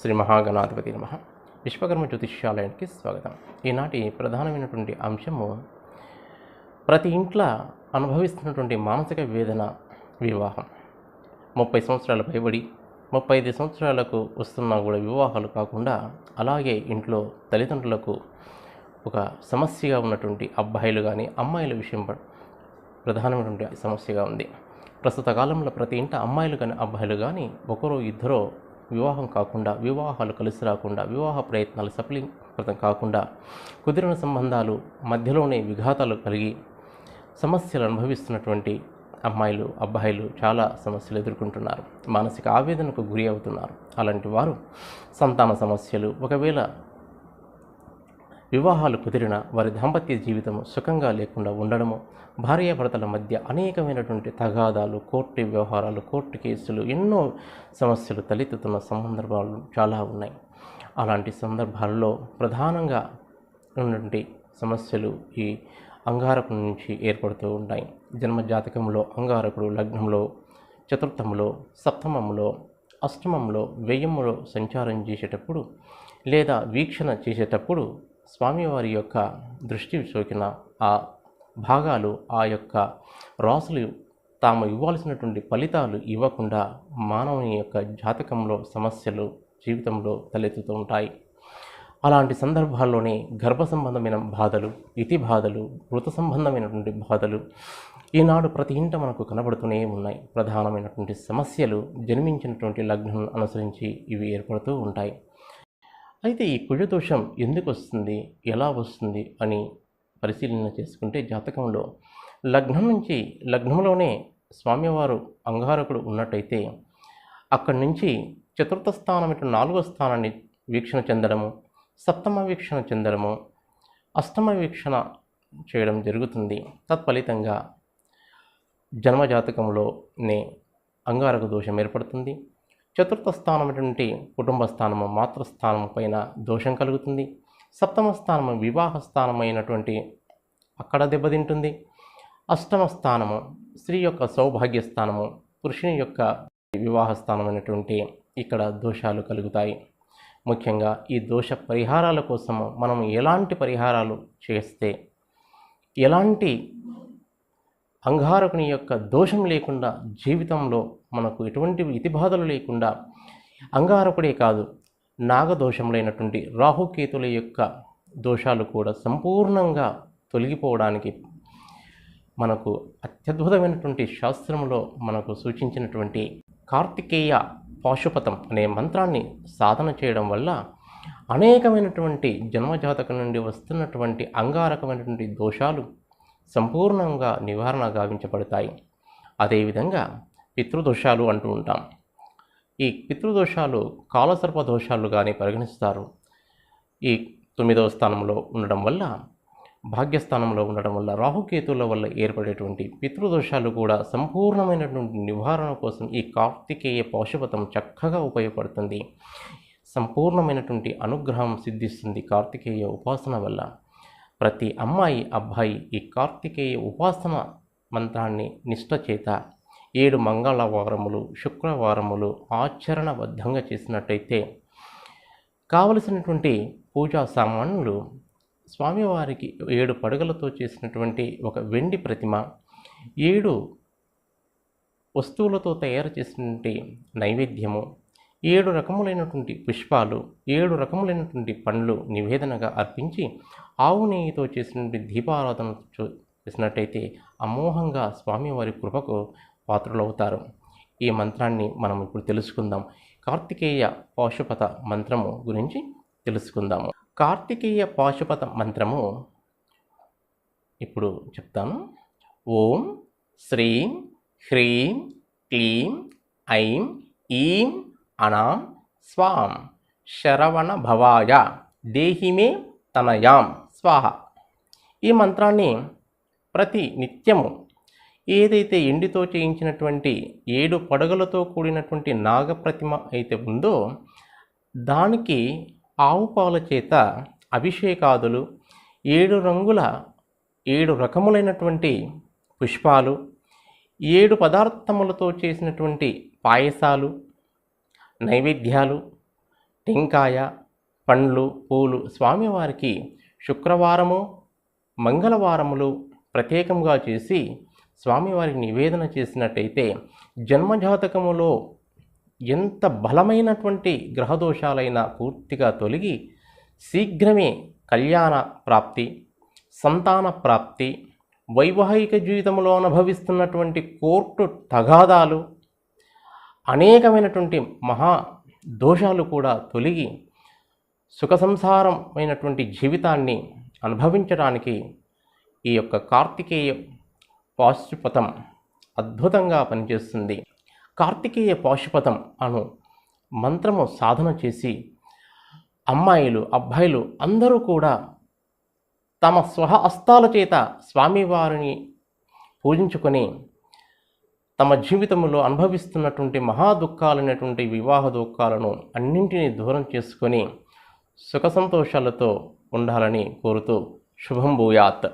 శ్రీ మహాగణాధిపతి నమః. విశ్వకర్మ జ్యోతిష్యాలయానికి స్వాగతం. ఈనాటి ప్రధానమైనటువంటి అంశము ప్రతి ఇంట్లో అనుభవిస్తున్నటువంటి మానసిక వేదన వివాహం. 30 సంవత్సరాలు పైబడి 35 సంవత్సరాలకు వస్తున్నా కూడా వివాహాలు కాకుండా అలాగే ఇంట్లో తల్లిదండ్రులకు ఒక సమస్యగా ఉన్నటువంటి అబ్బాయిలు కానీ అమ్మాయిల విషయం ప్రధానమైనటువంటి సమస్యగా ఉంది. ప్రస్తుత కాలంలో ప్రతి ఇంట అమ్మాయిలు కానీ అబ్బాయిలు కానీ ఒకరో ఇద్దరో వివాహం కాకుండా, వివాహాలు కలిసి రాకుండా, వివాహ ప్రయత్నాలు సఫలీకృతం కాకుండా, కుదిరిన సంబంధాలు మధ్యలోనే విఘాతాలు కలిగి సమస్యలు అనుభవిస్తున్నటువంటి అమ్మాయిలు అబ్బాయిలు చాలా సమస్యలు ఎదుర్కొంటున్నారు. మానసిక ఆవేదనకు గురి అవుతున్నారు. అలాంటి వారు సంతాన సమస్యలు, ఒకవేళ వివాహాలు కుదిరిన వారి దాంపత్య జీవితం సుఖంగా లేకుండా ఉండడము, భార్యాభర్తల మధ్య అనేకమైనటువంటి తగాదాలు, కోర్టు వ్యవహారాలు, కోర్టు కేసులు, ఎన్నో సమస్యలు తలెత్తుతున్న సందర్భాలు చాలా ఉన్నాయి. అలాంటి సందర్భాల్లో ప్రధానంగా ఉన్నటువంటి సమస్యలు ఈ అంగారకుడి నుంచి ఏర్పడుతూ ఉంటాయి. జన్మజాతకంలో అంగారకుడు లగ్నంలో, చతుర్థంలో, సప్తమంలో, అష్టమంలో, వ్యయములో సంచారం చేసేటప్పుడు లేదా వీక్షణ చేసేటప్పుడు స్వామివారి యొక్క దృష్టి సోకిన ఆ భాగాలు, ఆ యొక్క రాసులు తాము ఇవ్వాల్సినటువంటి ఫలితాలు ఇవ్వకుండా మానవుని యొక్క జాతకంలో సమస్యలు జీవితంలో తలెత్తుతూ ఉంటాయి. అలాంటి సందర్భాల్లోనే గర్భ సంబంధమైన బాధలు, ఇతి బాధలు, మృత సంబంధమైనటువంటి బాధలు ఈనాడు ప్రతి ఇంట మనకు కనబడుతూనే ఉన్నాయి. ప్రధానమైనటువంటి సమస్యలు జన్మించినటువంటి లగ్నం అనుసరించి ఇవి ఏర్పడుతూ ఉంటాయి. అయితే ఈ కుజదోషం ఎందుకు వస్తుంది, ఎలా వస్తుంది అని పరిశీలన చేసుకుంటే జాతకంలో లగ్నం నుంచి, లగ్నంలోనే స్వామివారు అంగారకుడు ఉన్నట్టయితే అక్కడి నుంచి చతుర్థ స్థానం ఇటు 4వ స్థానాన్ని వీక్షణ చెందడము, సప్తమ వీక్షణ చెందడము, అష్టమ వీక్షణ చేయడం జరుగుతుంది. తత్ఫలితంగా జన్మజాతకంలోనే అంగారక దోషం ఏర్పడుతుంది. చతుర్థ స్థానమైనటువంటి కుటుంబ స్థానము, మాతృస్థానం పైన దోషం కలుగుతుంది. సప్తమ స్థానము వివాహ స్థానమైనటువంటి అక్కడ దెబ్బతింటుంది. అష్టమ స్థానము స్త్రీ యొక్క సౌభాగ్య స్థానము, పురుషుని యొక్క వివాహ స్థానమైనటువంటి ఇక్కడ దోషాలు కలుగుతాయి. ముఖ్యంగా ఈ దోష పరిహారాల కోసము మనం ఎలాంటి పరిహారాలు చేస్తే, ఎలాంటి అంగారకుని యొక్క దోషం లేకుండా జీవితంలో మనకు ఎటువంటి ఇతిబాధలు లేకుండా, అంగారకుడే కాదు నాగదోషములైనటువంటి రాహుకేతుల యొక్క దోషాలు కూడా సంపూర్ణంగా తొలగిపోవడానికి మనకు అత్యద్భుతమైనటువంటి శాస్త్రంలో మనకు సూచించినటువంటి కార్తికేయ పాశుపతం అనే మంత్రాన్ని సాధన చేయడం వల్ల అనేకమైనటువంటి జన్మజాతకం నుండి వస్తున్నటువంటి అంగారకమైనటువంటి దోషాలు సంపూర్ణంగా నివారణ గావించబడతాయి. అదేవిధంగా పితృదోషాలు అంటూ ఉంటాం. ఈ పితృదోషాలు కాలసర్ప దోషాలు కానీ పరిగణిస్తారు. ఈ 9వ స్థానంలో ఉండడం వల్ల, భాగ్యస్థానంలో ఉండడం వల్ల, రాహుకేతుల వల్ల ఏర్పడేటువంటి పితృదోషాలు కూడా సంపూర్ణమైనటువంటి నివారణ కోసం ఈ కార్తికేయ పాశుపతం చక్కగా ఉపయోగపడుతుంది. సంపూర్ణమైనటువంటి అనుగ్రహం సిద్ధిస్తుంది కార్తికేయ ఉపాసన వల్ల. ప్రతి అమ్మాయి అబ్బాయి ఈ కార్తికేయ ఉపాసన మంత్రాన్ని నిష్ఠ చేత 7 మంగళవారములు, శుక్రవారములు ఆచరణబద్ధంగా చేసినట్టయితే కావలసినటువంటి పూజా సామాన్లు స్వామివారికి 7 పడగలతో చేసినటువంటి ఒక వెండి ప్రతిమ, 7 వస్తువులతో తయారు చేసినటువంటి నైవేద్యము, 7 రకములైనటువంటి పుష్పాలు, 7 రకములైనటువంటి పండ్లు నివేదనగా అర్పించి ఆవు నెయ్యితో చేసినటువంటి దీపారాధన చేసినట్టయితే అమోఘంగా స్వామివారి కృపకు పాత్రులవుతారు. ఈ మంత్రాన్ని మనం ఇప్పుడు తెలుసుకుందాం. కార్తికేయ పాశుపత మంత్రము గురించి తెలుసుకుందాము. కార్తికేయ పాశుపత మంత్రము ఇప్పుడు చెప్తాను. ఓం శ్రీం హ్రీం క్లీం ఐం ఈం అనాం స్వాం శరవణ భవాయ దేహిమే తనయాం స్వాహ. ఈ మంత్రాన్ని ప్రతి నిత్యము ఏదైతే ఎండితో చేయించినటువంటి 7 పడగలతో కూడినటువంటి నాగప్రతిమ అయితే ఉందో దానికి ఆవు పాల చేత అభిషేకాదులు, 7 రంగుల 7 రకములైనటువంటి పుష్పాలు, 7 పదార్థములతో చేసినటువంటి పాయసాలు, నైవేద్యాలు టెంకాయ, పండ్లు, పూలు స్వామివారికి శుక్రవారము, మంగళవారములు ప్రత్యేకంగా చేసి స్వామివారికి నివేదన చేసినట్టయితే జన్మజాతకములో ఎంత బలమైనటువంటి గ్రహదోషాలైనా పూర్తిగా తొలగి శీఘ్రమే కళ్యాణ ప్రాప్తి, సంతాన ప్రాప్తి, వైవాహిక జీవితంలో అనుభవిస్తున్నటువంటి కోర్టు తగాదాలు, అనేకమైనటువంటి మహా దోషాలు కూడా తొలగి సుఖ సంసారమైనటువంటి జీవితాన్ని అనుభవించడానికి ఈ యొక్క కార్తికేయ పాశుపతం అద్భుతంగా పనిచేస్తుంది. కార్తికేయ పాశుపతం అను మంత్రము సాధన చేసి అమ్మాయిలు, అబ్బాయిలు అందరూ కూడా తమ స్వహస్తాల చేత స్వామివారిని పూజించుకొని తమ జీవితంలో అనుభవిస్తున్నటువంటి మహా దుఃఖాలైనటువంటి వివాహ దుఃఖాలను అన్నింటినీ దూరం చేసుకొని సుఖ సంతోషాలతో ఉండాలని కోరుతూ శుభం భూయాత్.